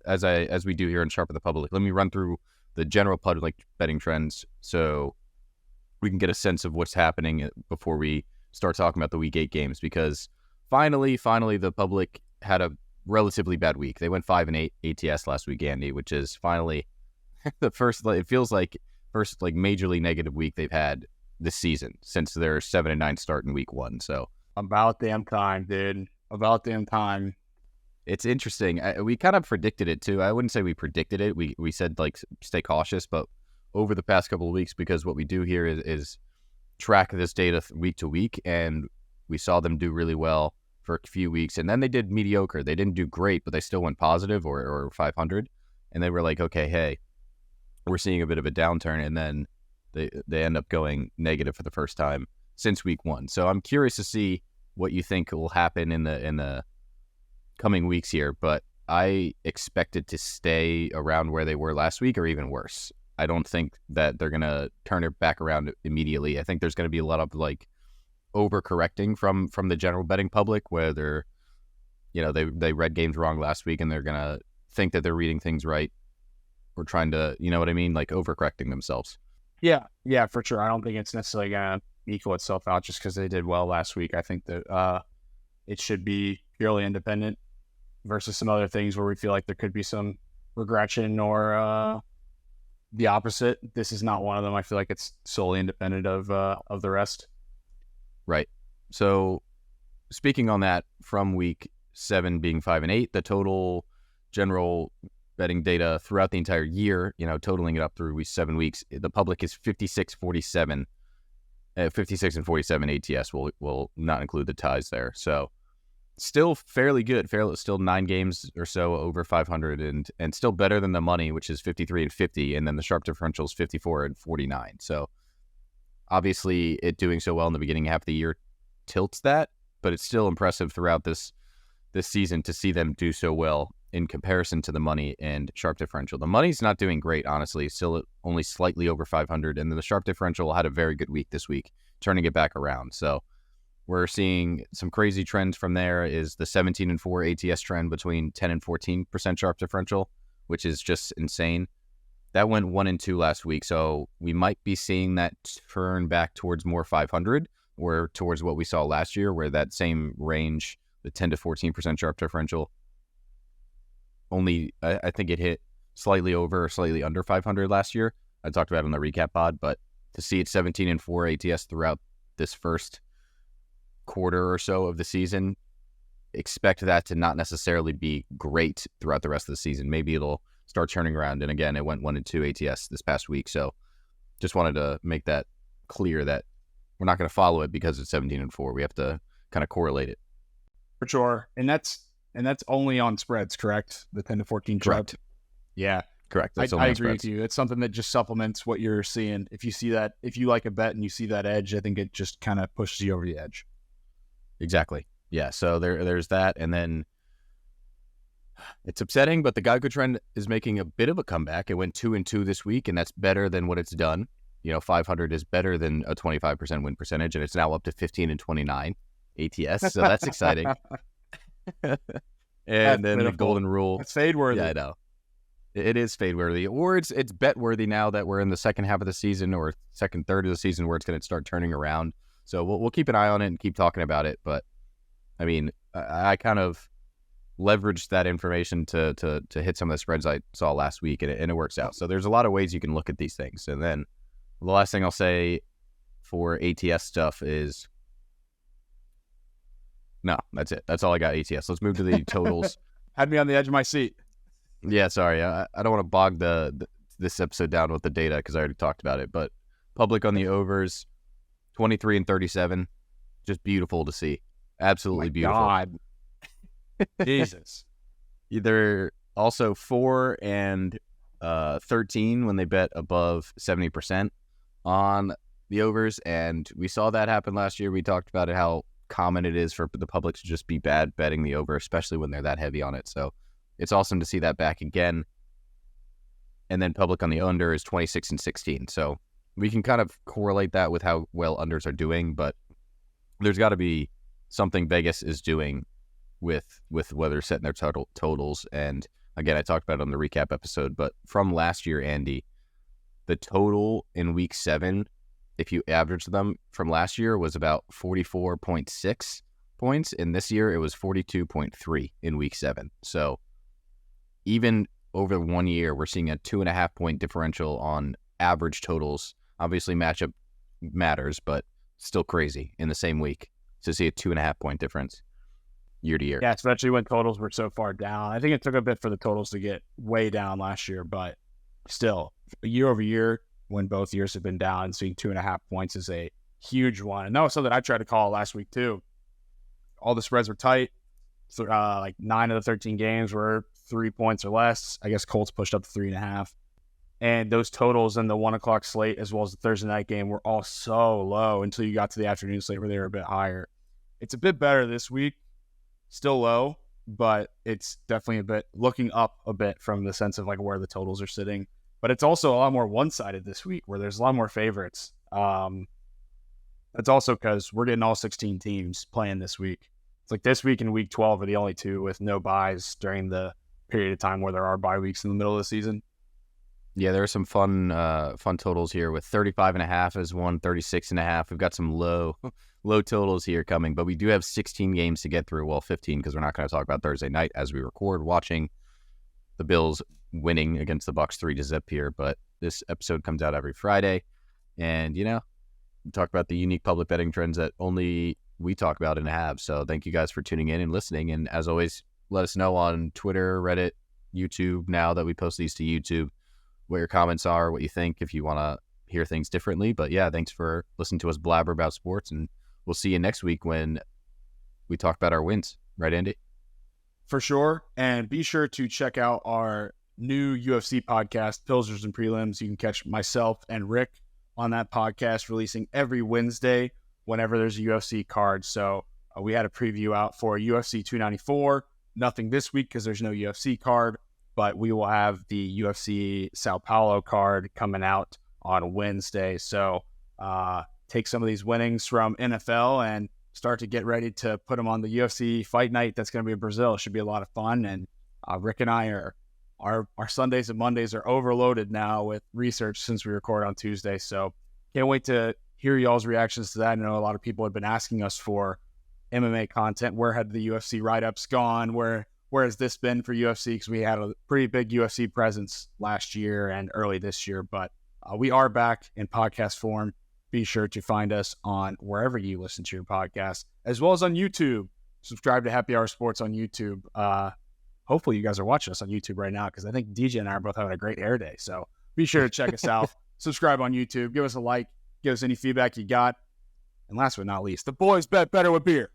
as we do here in Sharpen the Public, let me run through the general public betting trends so we can get a sense of what's happening before we start talking about the Week 8 games, because finally, the public had a relatively bad week. They went 5-8 ATS last week, Andy, which is finally the first, it feels like, first like majorly negative week they've had this season since their 7-9 start in week 1. So about damn time, dude. About damn time. It's interesting. We kind of predicted it too. I wouldn't say we predicted it. We said like stay cautious, but over the past couple of weeks, because what we do here is track this data week to week, and we saw them do really well for a few weeks, and then they did mediocre. They didn't do great, but they still went positive or 500, and they were like, okay, hey, we're seeing a bit of a downturn, and then they end up going negative for the first time since week 1. So I'm curious to see what you think will happen in the coming weeks here, but I expect it to stay around where they were last week or even worse. I don't think that they're going to turn it back around immediately. I think there's going to be a lot of like overcorrecting from the general betting public, where they're, they read games wrong last week and they're going to think that they're reading things right, or trying to, you know what I mean? Like overcorrecting themselves. Yeah, for sure. I don't think it's necessarily going to equal itself out just because they did well last week. I think that it should be purely independent versus some other things where we feel like there could be some regression or the opposite. This is not one of them. I feel like it's solely independent of the rest. Right. So speaking on that, from week 7 being 5-8, the total general betting data throughout the entire year, totaling it up through 7 weeks, the public is 56-47. 56 and 47 ATS will not include the ties there. So still fairly good. Still 9 games or so over 500, and still better than the money, which is 53 and 50, and then the sharp differential is 54 and 49. So obviously it doing so well in the beginning half of the year tilts that, but it's still impressive throughout this season to see them do so well in comparison to the money and sharp differential. The money's not doing great, honestly, still only slightly over 500, and then the sharp differential had a very good week this week, turning it back around. So we're seeing some crazy trends from there. Is the 17-4 ATS trend between 10 and 14% sharp differential, which is just insane. That went 1-2 last week, so we might be seeing that turn back towards more 500, or towards what we saw last year, where that same range, the 10 to 14% sharp differential, only I think it hit slightly over or slightly under 500 last year. I talked about it on the recap pod, but to see it 17-4 ATS throughout this first quarter or so of the season, expect that to not necessarily be great throughout the rest of the season. Maybe it'll start turning around. And again, it went 1-2 ATS this past week. So just wanted to make that clear that we're not going to follow it because it's 17-4. We have to kind of correlate it. For sure. And that's only on spreads, correct? The 10 to 14 correct. Yeah. Correct. I agree with you. It's something that just supplements what you're seeing. If you see that, if you like a bet and you see that edge, I think it just kind of pushes you over the edge. Exactly. Yeah. So there's that. And then it's upsetting, but the Geico trend is making a bit of a comeback. It went 2-2 this week, and that's better than what it's done. 500 is better than a 25% win percentage, and it's now up to 15-29 ATS. So that's exciting. And that's then pitiful. The golden rule. It's fade worthy. Yeah, I know. It is fade worthy, or it's bet worthy now that we're in the second half of the season, or second third of the season, where it's going to start turning around. So we'll keep an eye on it and keep talking about it. But I mean, I kind of leveraged that information to hit some of the spreads I saw last week, and it works out. So there's a lot of ways you can look at these things. And then the last thing I'll say for ATS stuff is, no, that's it. That's all I got ATS. Let's move to the totals. Had me on the edge of my seat. Yeah, sorry. I don't want to bog this episode down with the data because I already talked about it. But public on the overs, 23 and 37, just beautiful to see. Absolutely beautiful. God. Jesus. They're also 4 and 13 when they bet above 70% on the overs, and we saw that happen last year. We talked about it, how common it is for the public to just be bad betting the over, especially when they're that heavy on it. So it's awesome to see that back again. And then public on the under is 26 and 16. So we can kind of correlate that with how well unders are doing, but there's got to be something Vegas is doing with whether setting their totals. And again, I talked about it on the recap episode, but from last year, Andy, the total in week 7, if you average them from last year, was about 44.6 points. And this year, it was 42.3 in week 7. So even over 1 year, we're seeing a 2.5 point differential on average totals. Obviously, matchup matters, but still crazy in the same week to see a 2.5 point difference year to year. Yeah, especially when totals were so far down. I think it took a bit for the totals to get way down last year, but still, year over year, when both years have been down, seeing 2.5 points is a huge one. And that was something I tried to call last week too. All the spreads were tight. So, like 9 of the 13 games were 3 points or less. I guess Colts pushed up to 3.5. And those totals in the 1 o'clock slate as well as the Thursday night game were all so low until you got to the afternoon slate where they were a bit higher. It's a bit better this week. Still low, but it's definitely a bit looking up a bit from the sense of like where the totals are sitting. But it's also a lot more one-sided this week where there's a lot more favorites. That's also because we're getting all 16 teams playing this week. It's like this week and week 12 are the only two with no buys during the period of time where there are bye weeks in the middle of the season. Yeah, there are some fun totals here with 35.5 as one, 36.5. We've got some low totals here coming, but we do have 16 games to get through. Well, 15 because we're not going to talk about Thursday night as we record, watching the Bills winning against the Bucs 3-0 here. But this episode comes out every Friday, and we talk about the unique public betting trends that only we talk about and have. So thank you guys for tuning in and listening. And as always, let us know on Twitter, Reddit, YouTube. Now that we post these to YouTube, what your comments are, what you think, if you want to hear things differently. But yeah, thanks for listening to us blabber about sports, and we'll see you next week when we talk about our wins. Right, Andy? For sure. And be sure to check out our new UFC podcast, Pilsners and Prelims. You can catch myself and Rick on that podcast, releasing every Wednesday whenever there's a UFC card. So we had a preview out for UFC 294. Nothing this week because there's no UFC card, but we will have the UFC Sao Paulo card coming out on Wednesday. So take some of these winnings from NFL and start to get ready to put them on the UFC fight night. That's going to be in Brazil. It should be a lot of fun. And Rick and I our Sundays and Mondays are overloaded now with research since we record on Tuesday. So can't wait to hear y'all's reactions to that. I know a lot of people have been asking us for MMA content. Where had the UFC write-ups gone? Where has this been for UFC? Because we had a pretty big UFC presence last year and early this year. But we are back in podcast form. Be sure to find us on wherever you listen to your podcast, as well as on YouTube. Subscribe to Happy Hour Sports on YouTube. Hopefully you guys are watching us on YouTube right now because I think Deej and I are both having a great hair day. So be sure to check us out. Subscribe on YouTube. Give us a like. Give us any feedback you got. And last but not least, the boys bet better with beer.